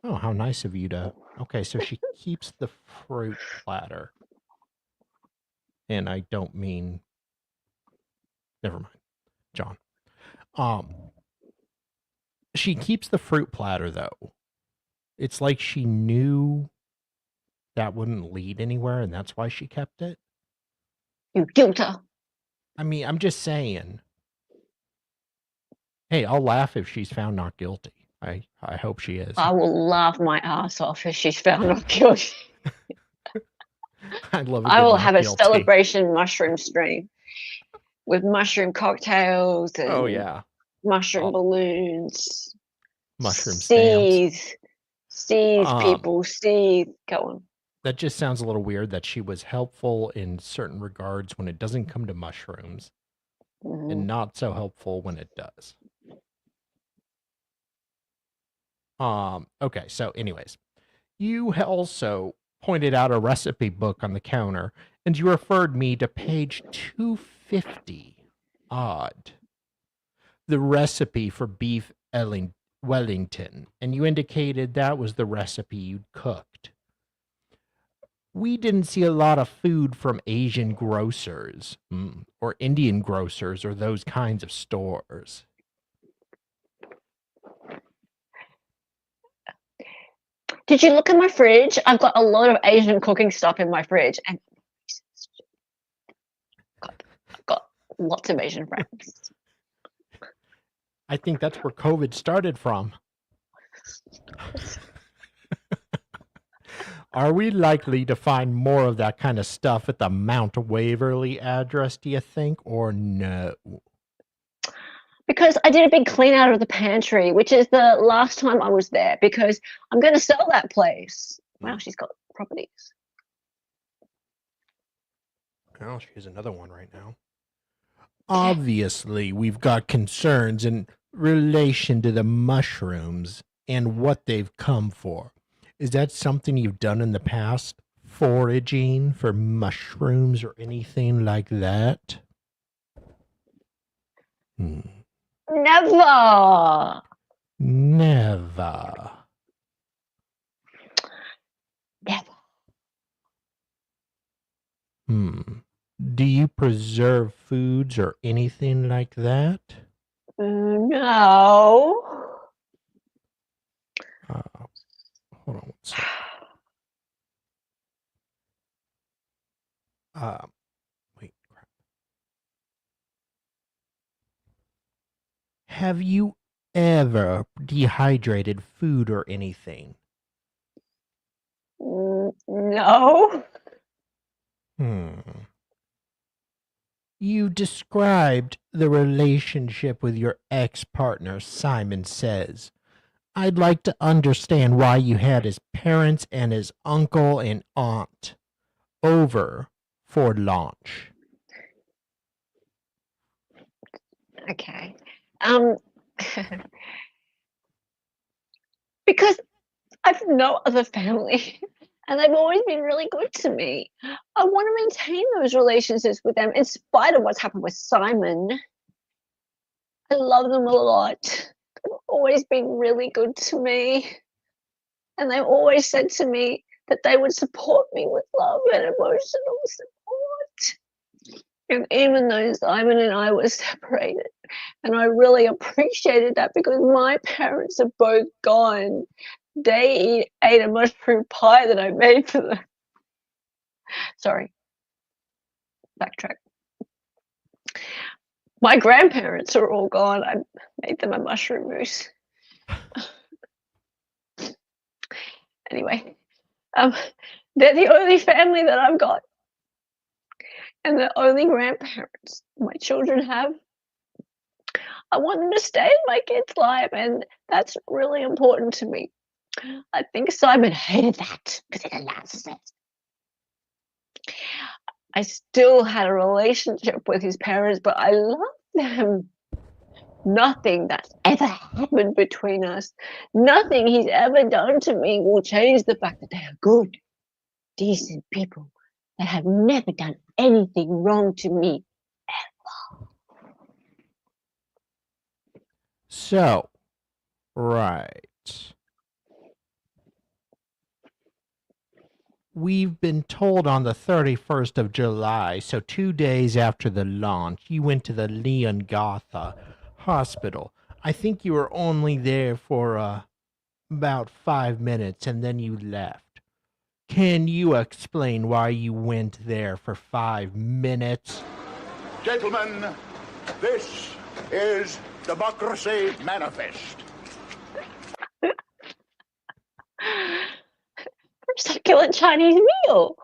[SPEAKER 2] Oh, how nice of you to. Okay, so she keeps the fruit platter. And I don't mean. Never mind, John. She keeps the fruit platter, though. It's like she knew that wouldn't lead anywhere, and that's why she kept it.
[SPEAKER 1] You guilter.
[SPEAKER 2] I mean, I'm just saying. Hey, I'll laugh if she's found not guilty. I hope she is.
[SPEAKER 1] I will laugh my ass off if she's found not guilty.
[SPEAKER 2] I'd love a
[SPEAKER 1] I
[SPEAKER 2] good
[SPEAKER 1] will
[SPEAKER 2] not
[SPEAKER 1] have a
[SPEAKER 2] guilty.
[SPEAKER 1] celebration mushroom stream with mushroom cocktails and
[SPEAKER 2] Oh yeah,
[SPEAKER 1] mushroom balloons.
[SPEAKER 2] mushroom stamps.
[SPEAKER 1] Seethe, people, seethe. Go on.
[SPEAKER 2] That just sounds a little weird that she was helpful in certain regards when it doesn't come to mushrooms, and not so helpful when it does. Okay, so anyways, you also pointed out a recipe book on the counter, and you referred me to page 250. Odd. The recipe for beef Wellington, and you indicated that was the recipe you'd cooked. We didn't see a lot of food from Asian grocers, or Indian grocers, or those kinds of stores.
[SPEAKER 1] Did you look in my fridge? I've got a lot of Asian cooking stuff in my fridge, and I've got lots of Asian friends.
[SPEAKER 2] I think that's where COVID started from. Are we likely to find more of that kind of stuff at the Mount Waverly address, do you think, or no?
[SPEAKER 1] Because I did a big clean out of the pantry, which is the last time I was there, because I'm going to sell that place. Wow, she's got properties.
[SPEAKER 2] Well, she's another one right now. Obviously, we've got concerns in relation to the mushrooms and what they've come for. Is that something you've done in the past? Foraging for mushrooms or anything like that?
[SPEAKER 1] Never.
[SPEAKER 2] Never. Do you preserve foods or anything like that?
[SPEAKER 1] No.
[SPEAKER 2] Hold on one second. Wait, crap. Have you ever dehydrated food or anything?
[SPEAKER 1] No.
[SPEAKER 2] You described the relationship with your ex-partner, Simon Says. I'd like to understand why you had his parents and his uncle and aunt over for lunch.
[SPEAKER 1] Okay. Because I've no other family and they've always been really good to me. I want to maintain those relationships with them in spite of what's happened with Simon. I love them a lot. They've always been really good to me. And they've always said to me that they would support me with love and emotional support. And even though Simon and I were separated, and I really appreciated that because my parents are both gone. They ate a mushroom pie that I made for them. Sorry. Backtrack. My grandparents are all gone. I made them a mushroom mousse. Anyway, they're the only family that I've got. And the only grandparents my children have. I want them to stay in my kid's life, and that's really important to me. I think Simon hated that because he's a narcissist. I still had a relationship with his parents, but I love them. Nothing that's ever happened between us, nothing he's ever done to me will change the fact that they are good, decent people that have never done anything wrong to me ever.
[SPEAKER 2] So, right. We've been told on the 31st of July, so 2 days after the launch, you went to the Leongatha Hospital. I think you were only there for about 5 minutes and then you left. Can you explain why you went there for 5 minutes?
[SPEAKER 3] Gentlemen, this is Democracy Manifest.
[SPEAKER 1] Succulent Chinese meal.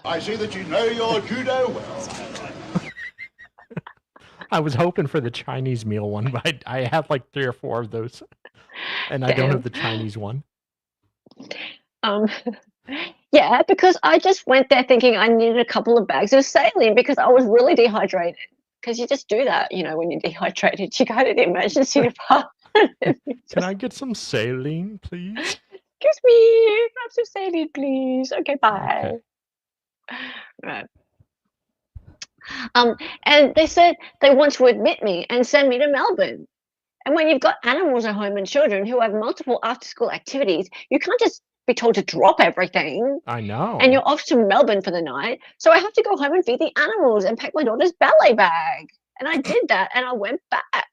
[SPEAKER 3] I see that you know your judo well.
[SPEAKER 2] I was hoping for the Chinese meal one, but I have like 3 or 4 of those. And I don't have the Chinese one.
[SPEAKER 1] Yeah, because I just went there thinking I needed a couple of bags of saline because I was really dehydrated. Because you just do that, when you're dehydrated. You go to the emergency department.
[SPEAKER 2] Can I get some saline, please?
[SPEAKER 1] Excuse me, grab some saline, please. Okay, bye.
[SPEAKER 2] Okay.
[SPEAKER 1] Right. And they said they want to admit me and send me to Melbourne. And when you've got animals at home and children who have multiple after-school activities, you can't just be told to drop everything.
[SPEAKER 2] I know.
[SPEAKER 1] And you're off to Melbourne for the night. So I have to go home and feed the animals and pack my daughter's ballet bag. And I did that and I went back.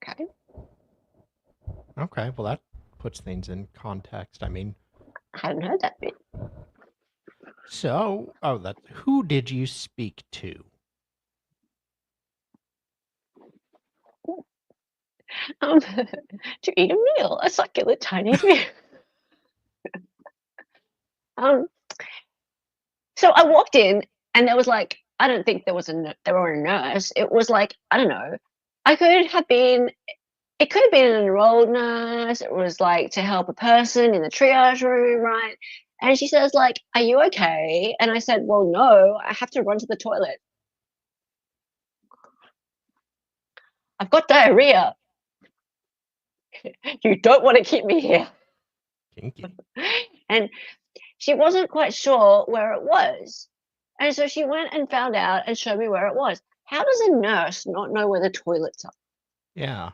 [SPEAKER 1] Okay.
[SPEAKER 2] Okay, well, that puts things in context. I mean,
[SPEAKER 1] I hadn't heard that bit.
[SPEAKER 2] So, who did you speak to?
[SPEAKER 1] To eat a meal, a succulent Chinese meal. So I walked in and there was like, I don't think there were a nurse. It was like, I don't know. It could have been an enrolled nurse. It was like to help a person in the triage room, right? And she says like, are you okay? And I said, well, no, I have to run to the toilet. I've got diarrhea. You don't want to keep me here.
[SPEAKER 2] Kinky.
[SPEAKER 1] And she wasn't quite sure where it was. And so she went and found out and showed me where it was. How does a nurse not know where the toilets are?
[SPEAKER 2] Yeah.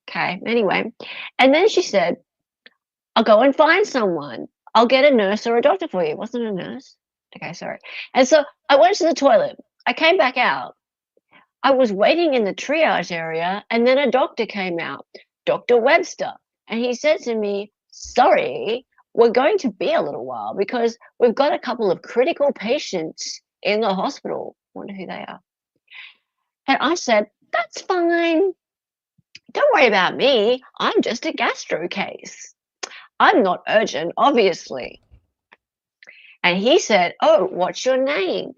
[SPEAKER 1] Okay, anyway. And then she said, I'll go and find someone. I'll get a nurse or a doctor for you. It wasn't a nurse. Okay, sorry. And so I went to the toilet. I came back out. I was waiting in the triage area, and then a doctor came out, Dr. Webster. And he said to me, sorry, we're going to be a little while because we've got a couple of critical patients in the hospital. Wonder who they are. And I said, that's fine. Don't worry about me. I'm just a gastro case. I'm not urgent, obviously. And he said, oh, what's your name?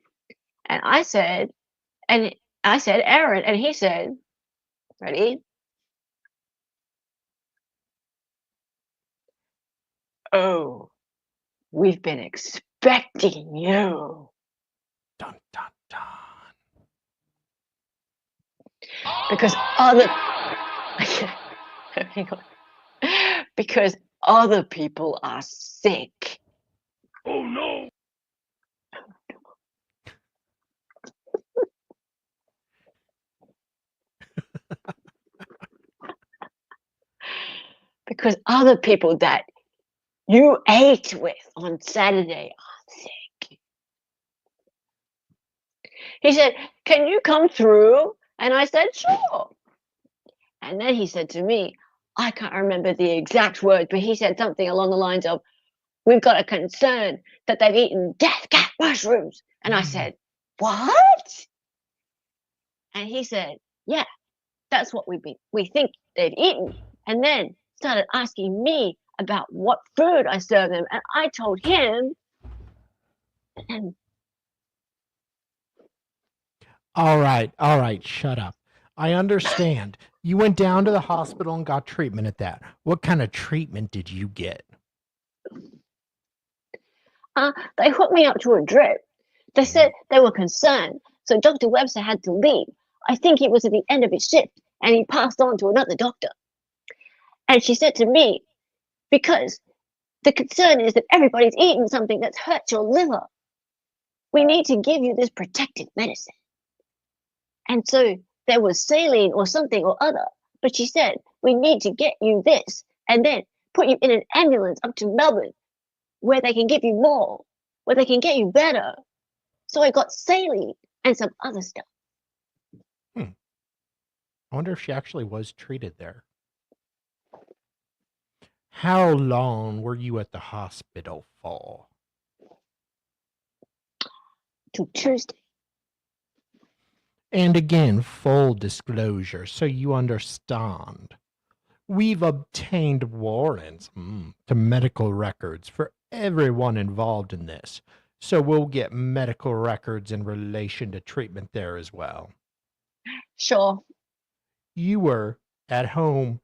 [SPEAKER 1] And I said, Erin. And he said, ready? Oh, we've been expecting you.
[SPEAKER 2] Dun, dun, dun.
[SPEAKER 1] Because other people are sick.
[SPEAKER 3] Oh, no.
[SPEAKER 1] Because other people that you ate with on Saturday are sick. He said, can you come through? And I said, sure. And then he said to me, I can't remember the exact words, but he said something along the lines of, we've got a concern that they've eaten death cat mushrooms. And I said, what? And he said, yeah, that's what we think they've eaten. And then started asking me about what food I serve them. And I told him. And
[SPEAKER 2] All right, shut up. I understand. You went down to the hospital and got treatment at that. What kind of treatment did you get?
[SPEAKER 1] they hooked me up to a drip. They said they were concerned. So Dr. Webster had to leave. I think it was at the end of his shift, and he passed on to another doctor. And she said to me, because the concern is that everybody's eating something that's hurt your liver. We need to give you this protected medicine. And so
[SPEAKER 4] there was saline or something or other. But she said, we need to get you this and then put you in an ambulance up to Melbourne where they can give you more, where they can get you better. So I got saline and some other stuff.
[SPEAKER 2] I wonder if she actually was treated there. How long were you at the hospital for?
[SPEAKER 4] To Tuesday.
[SPEAKER 2] And again, full disclosure, so you understand. We've obtained warrants to medical records for everyone involved in this. So we'll get medical records in relation to treatment there as well.
[SPEAKER 4] Sure.
[SPEAKER 2] You were at home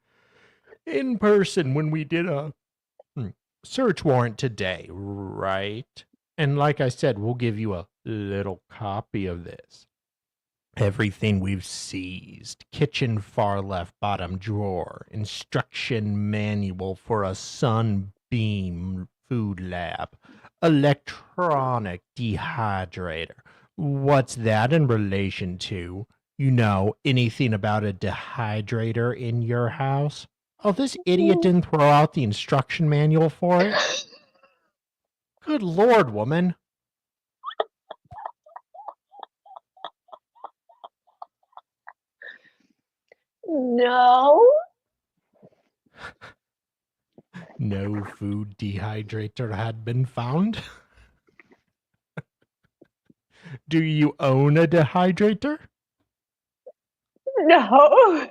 [SPEAKER 2] in person when we did a search warrant today, right? And like I said, we'll give you a little copy of this. Everything we've seized. Kitchen far left bottom drawer. Instruction manual for a Sunbeam food lab. Electronic dehydrator. What's that in relation to? You know anything about a dehydrator in your house? Oh, this idiot didn't throw out the instruction manual for it? Good Lord, woman.
[SPEAKER 4] No.
[SPEAKER 2] No food dehydrator had been found. Do you own a dehydrator?
[SPEAKER 4] No.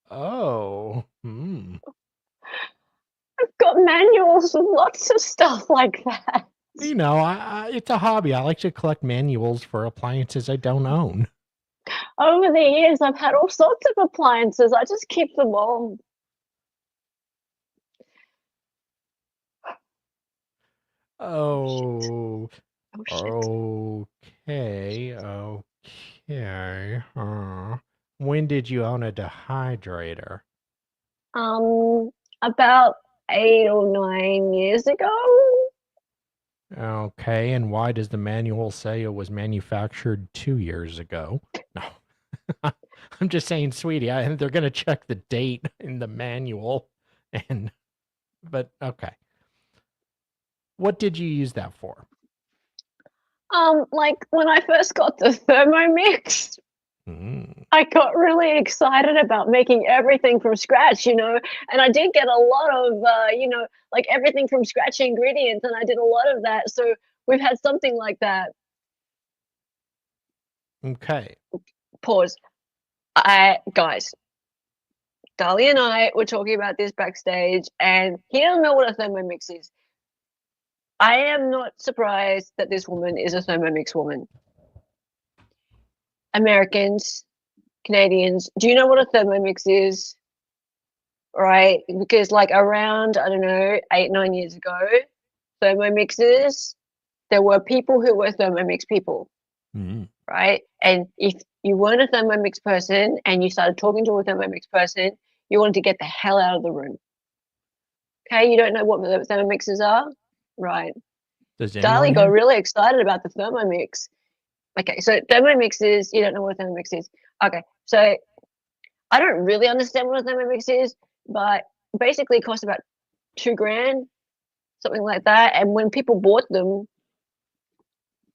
[SPEAKER 2] Oh.
[SPEAKER 4] I've got manuals and lots of stuff like that.
[SPEAKER 2] You know, it's a hobby. I like to collect manuals for appliances I don't own.
[SPEAKER 4] Over the years, I've had all sorts of appliances. I just keep them all.
[SPEAKER 2] Oh.
[SPEAKER 4] Oh, shit.
[SPEAKER 2] Okay. When did you own a dehydrator?
[SPEAKER 4] About 8 or 9 years ago.
[SPEAKER 2] Okay, and why does the manual say it was manufactured 2 years ago? No. I'm just saying, sweetie, they're going to check the date in the manual. But okay. What did you use that for?
[SPEAKER 4] Like when I first got the Thermomix, I got really excited about making everything from scratch, and I did get a lot of, like everything from scratch ingredients, and I did a lot of that. So we've had something like that.
[SPEAKER 2] Okay.
[SPEAKER 4] Pause. Guys, Dali and I were talking about this backstage, and he doesn't know what a Thermomix is. I am not surprised that this woman is a Thermomix woman. Americans, Canadians, do you know what a Thermomix is? Right? Because like around, I don't know, 8, 9 years ago, Thermomixes, there were people who were Thermomix people, right? And if you weren't a Thermomix person and you started talking to a Thermomix person, you wanted to get the hell out of the room. Okay, you don't know what the Thermomixes are? Right. Dali got really excited about the Thermomix. Okay, so Thermomix you don't know what a Thermomix is. Okay, so I don't really understand what a Thermomix is, but basically it costs about $2,000, something like that. And when people bought them,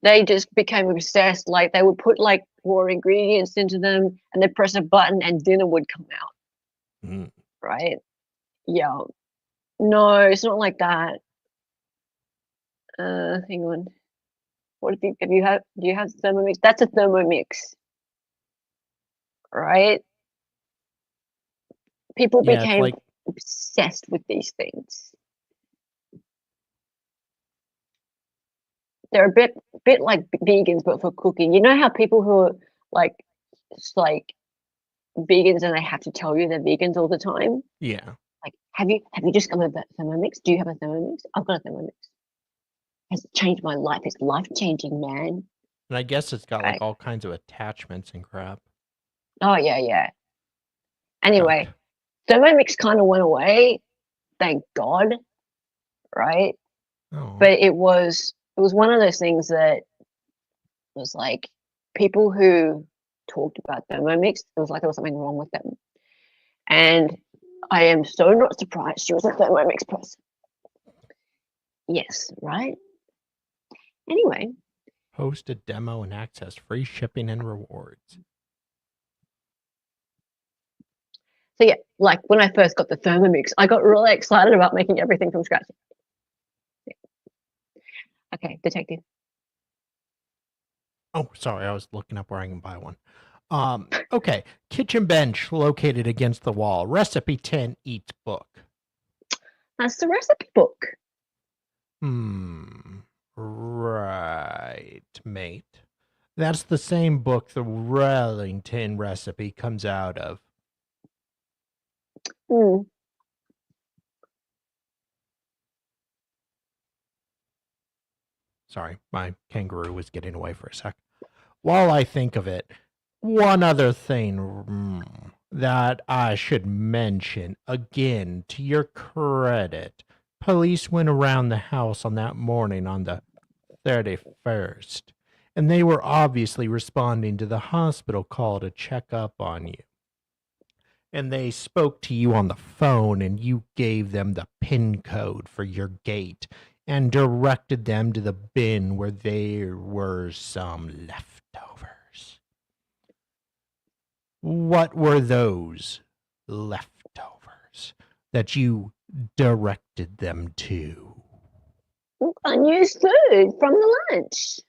[SPEAKER 4] they just became obsessed. Like they would put like raw ingredients into them and they'd press a button and dinner would come out. Right? Yeah. No, it's not like that. Hang on. What do you have Thermomix? That's a Thermomix. Right? People became obsessed with these things. They're a bit like vegans, but for cooking. You know how people who are like vegans and they have to tell you they're vegans all the time?
[SPEAKER 2] Yeah.
[SPEAKER 4] Like, have you just got a Thermomix? Do you have a Thermomix? I've got a Thermomix. It's changed my life. It's life-changing, man.
[SPEAKER 2] And I guess it's got like all kinds of attachments and crap.
[SPEAKER 4] Oh, yeah. Anyway, Thermomix kind of went away. Thank God. Right?
[SPEAKER 2] Oh.
[SPEAKER 4] But it was one of those things that was like people who talked about Thermomix. It was like there was something wrong with them. And I am so not surprised she was a Thermomix person. Yes, right? Anyway.
[SPEAKER 2] Host a demo and access free shipping and rewards.
[SPEAKER 4] So yeah, like when I first got the Thermomix, I got really excited about making everything from scratch. Yeah. Okay, detective.
[SPEAKER 2] Oh, sorry, I was looking up where I can buy one. Okay, kitchen bench located against the wall. Recipe 10 eats book.
[SPEAKER 4] That's the recipe book.
[SPEAKER 2] Right, mate. That's the same book the Wellington recipe comes out of. Sorry, my kangaroo was getting away for a sec. While I think of it, one other thing that I should mention, again, to your credit, police went around the house on that morning on the 31st, and they were obviously responding to the hospital call to check up on you. And they spoke to you on the phone, and you gave them the PIN code for your gate and directed them to the bin where there were some leftovers. What were those leftovers that you directed them to?
[SPEAKER 4] Unused food from the lunch.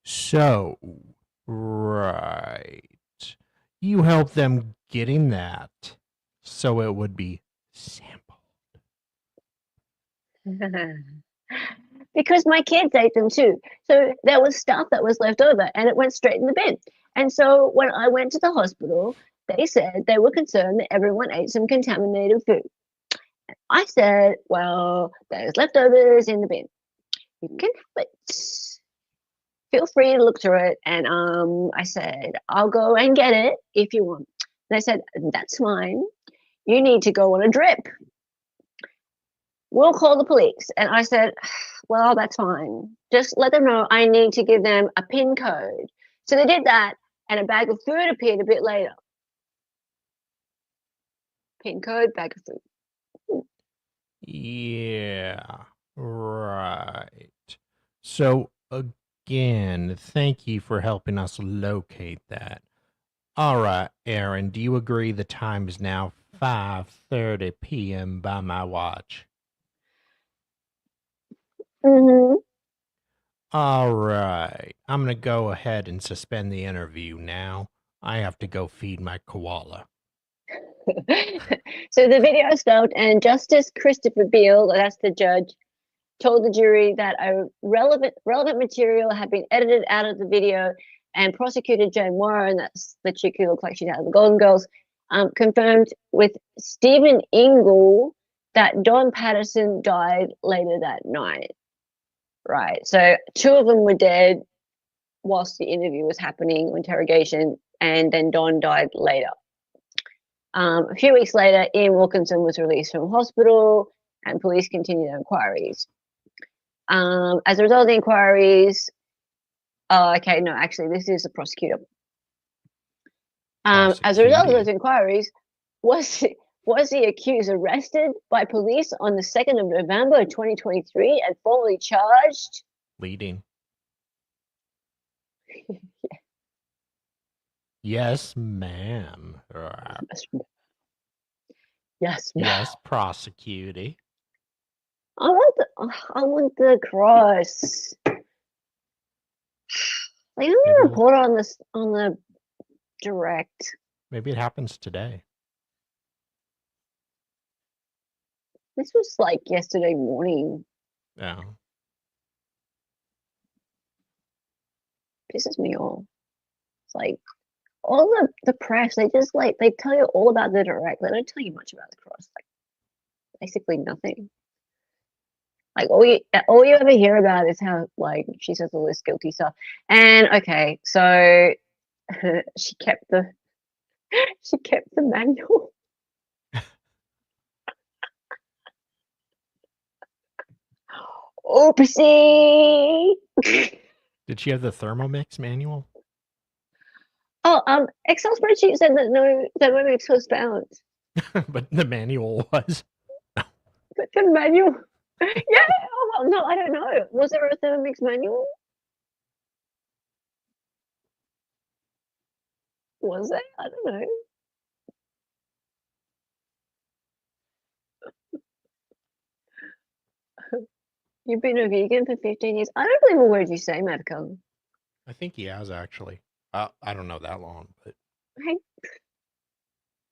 [SPEAKER 2] So, right. You helped them getting that so it would be sampled.
[SPEAKER 4] Because my kids ate them too. So there was stuff that was left over and it went straight in the bin. And so when I went to the hospital, they said they were concerned that everyone ate some contaminated food. I said, well, there's leftovers in the bin. You can have it. Feel free to look through it. And I said, I'll go and get it if you want. And they said, that's fine. You need to go on a drip. We'll call the police. And I said, well, that's fine. Just let them know I need to give them a PIN code. So they did that, and a bag of food appeared a bit later. PIN code, bag of food.
[SPEAKER 2] Yeah, right. So, again, thank you for helping us locate that. All right, Erin, do you agree the time is now 5:30 p.m. by my watch?
[SPEAKER 4] Mm-hmm.
[SPEAKER 2] All right. I'm going to go ahead and suspend the interview now. I have to go feed my koala.
[SPEAKER 4] So the video stopped, and Justice Christopher Beale, that's the judge, told the jury that a relevant material had been edited out of the video, and prosecutor Jane Warren, that's the chick who looked like she'd out of the Golden Girls, confirmed with Stephen Ingle that Don Patterson died later that night. Right. So two of them were dead whilst the interview was happening, interrogation, and then Don died later. A few weeks later, Ian Wilkinson was released from hospital and police continued their inquiries. As a result of the inquiries, okay, no, actually, this is the prosecutor. As a result of those inquiries, was the accused arrested by police on the 2nd of November 2023 and formally charged?
[SPEAKER 2] Leading. Yes, ma'am.
[SPEAKER 4] Yes, ma'am.
[SPEAKER 2] Yes, prosecuting.
[SPEAKER 4] I want the cross. They only report on this on the direct.
[SPEAKER 2] Maybe it happens today.
[SPEAKER 4] This was like yesterday morning.
[SPEAKER 2] Yeah.
[SPEAKER 4] Pisses me off. It's like all the press, they just like they tell you all about the direct. They don't tell you much about the cross. Like basically nothing. Like all you ever hear about is how like she says all this guilty stuff. And okay, so she kept the manual. Oopsie.
[SPEAKER 2] Did she have the Thermomix manual?
[SPEAKER 4] Oh, Excel spreadsheet said that no Thermomix was found.
[SPEAKER 2] But the manual was.
[SPEAKER 4] But the manual, yeah. Oh well, no, I don't know. Was there a Thermomix manual? Was there? I don't know. You've been a vegan for 15 years. I don't believe a word you say, Madcom.
[SPEAKER 2] I think he has actually. I don't know that long, but
[SPEAKER 4] Hey,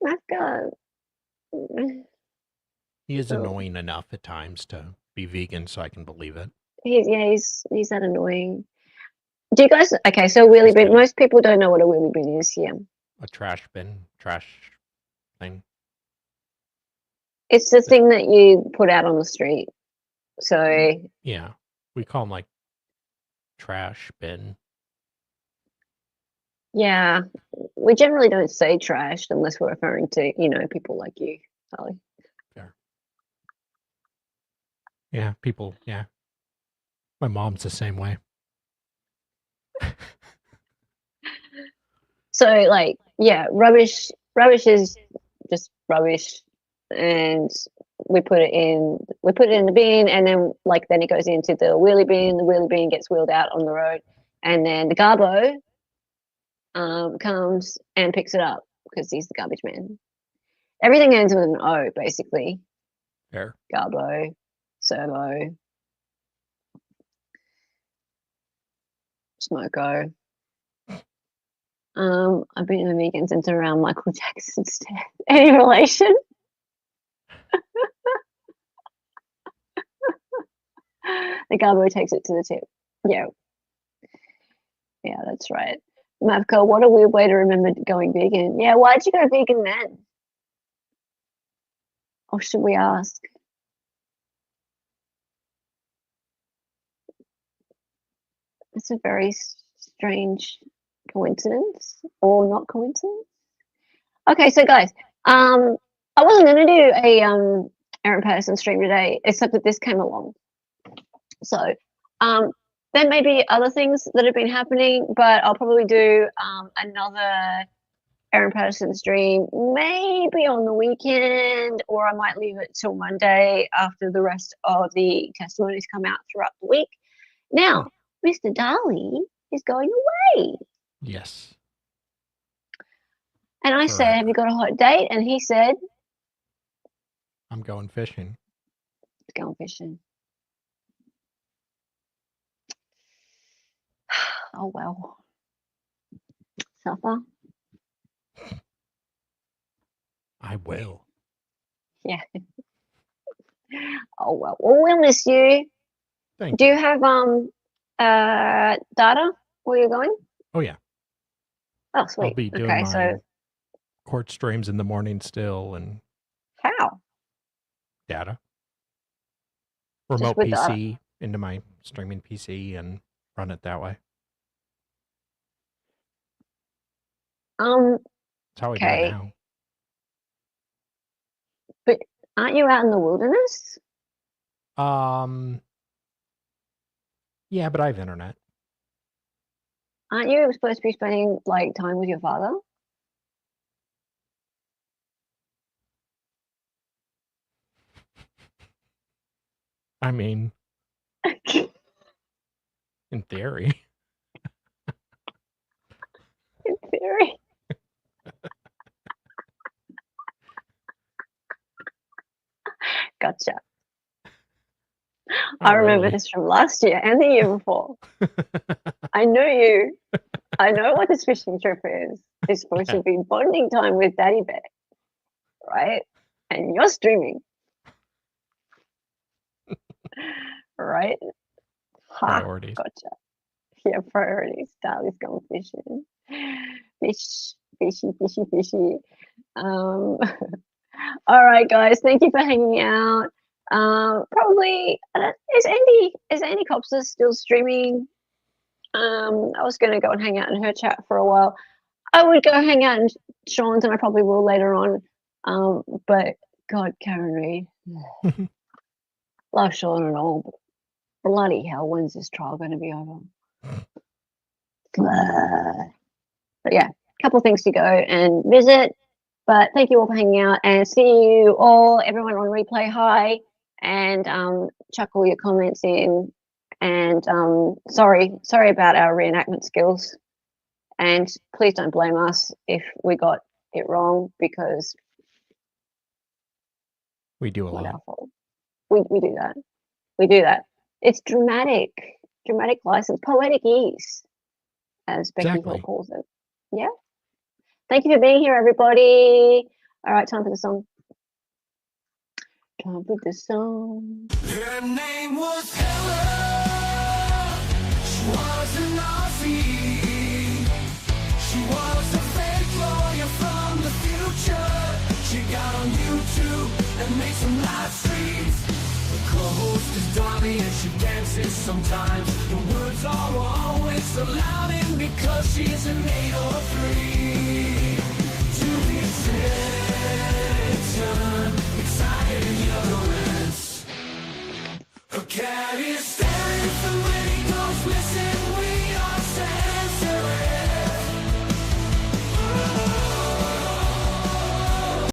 [SPEAKER 4] Madcom.
[SPEAKER 2] he is
[SPEAKER 4] Oh.
[SPEAKER 2] annoying enough at times to be vegan, so I can believe it.
[SPEAKER 4] He's that annoying. Do you guys? Okay, so wheelie
[SPEAKER 2] Just
[SPEAKER 4] bin.
[SPEAKER 2] kidding.
[SPEAKER 4] Most people don't know what a wheelie bin is here.
[SPEAKER 2] A trash thing.
[SPEAKER 4] It's the thing that you put out on the street. So
[SPEAKER 2] Yeah, we call them like trash bin.
[SPEAKER 4] yeah, we generally don't say trash unless we're referring to people like you, Dali.
[SPEAKER 2] Fair. Yeah, people. Yeah, my mom's the same way.
[SPEAKER 4] So like, yeah, rubbish is just rubbish, and we put it in the bin, and then then it goes into the wheelie bin. The wheelie bin gets wheeled out on the road, and then the garbo comes and picks it up because he's the garbage man. Everything ends with an O, basically.
[SPEAKER 2] Fair.
[SPEAKER 4] Garbo, servo, smoko. I've been a vegan since around Michael Jackson's death. Any relation? The garbo takes it to the tip. Yeah. Yeah, that's right. Mavco, what a weird way to remember going vegan. Yeah, why'd you go vegan then? Or should we ask? It's a very strange coincidence, or not coincidence. Okay, so guys, I wasn't gonna do a Erin Patterson stream today, except that this came along. So there may be other things that have been happening, but I'll probably do another Erin Patterson stream maybe on the weekend, or I might leave it till Monday after the rest of the testimonies come out throughout the week. Now, Mr. Dali is going away.
[SPEAKER 2] Yes.
[SPEAKER 4] And I said, have you got a hot date? And he said,
[SPEAKER 2] I'm going fishing.
[SPEAKER 4] going fishing. Oh, well. Suffer.
[SPEAKER 2] I will.
[SPEAKER 4] Yeah. Oh, well. Well, we'll miss you.
[SPEAKER 2] Thank
[SPEAKER 4] Do
[SPEAKER 2] you.
[SPEAKER 4] you have data where you're going?
[SPEAKER 2] Oh, yeah.
[SPEAKER 4] Oh, sweet.
[SPEAKER 2] I'll be doing
[SPEAKER 4] Okay,
[SPEAKER 2] my
[SPEAKER 4] so
[SPEAKER 2] court streams in the morning still, and
[SPEAKER 4] how?
[SPEAKER 2] data. Remote
[SPEAKER 4] with
[SPEAKER 2] PC into my streaming PC and run it that way. That's how I do it now.
[SPEAKER 4] But aren't you out in the wilderness?
[SPEAKER 2] Yeah, but I have internet.
[SPEAKER 4] Aren't you supposed to be spending time with your father?
[SPEAKER 2] I mean, in theory.
[SPEAKER 4] In theory. Gotcha. I remember this from last year and the year before. I know you. I know what this fishing trip is. It's supposed to be bonding time with Daddy Bear, right? And you're streaming. Right?
[SPEAKER 2] Priorities.
[SPEAKER 4] Gotcha. Yeah, priorities. Dali's going fishing. Fishy. All right, guys. Thank you for hanging out. Probably is Andy Copser still streaming? I was going to go and hang out in her chat for a while. I would go hang out in Sean's, and I probably will later on. But God, Karen Reid, love Sean and all, but bloody hell, when's this trial going to be over? But yeah, couple of things to go and visit. But thank you all for hanging out, and see you all, everyone on replay. Hi, and chuck all your comments in. And sorry about our reenactment skills. And please don't blame us if we got it wrong, because
[SPEAKER 2] We do a
[SPEAKER 4] it's not
[SPEAKER 2] lot.
[SPEAKER 4] our fault. We do that. We do that. It's dramatic license, poetic ease, as Becky Hill
[SPEAKER 2] Exactly.
[SPEAKER 4] calls it. Yeah. Thank you for being here, everybody. All right, time for the song. Time for the song.
[SPEAKER 5] Her name was Helen. She was an Aussie. She was a fake lawyer from the future. She got on YouTube and made some live streams. Her co-host is Dali and she dances sometimes. The words are always so loud and because she's an 803. To the attention, excited ignorance. A cat is staring for when he goes missing. We are sad.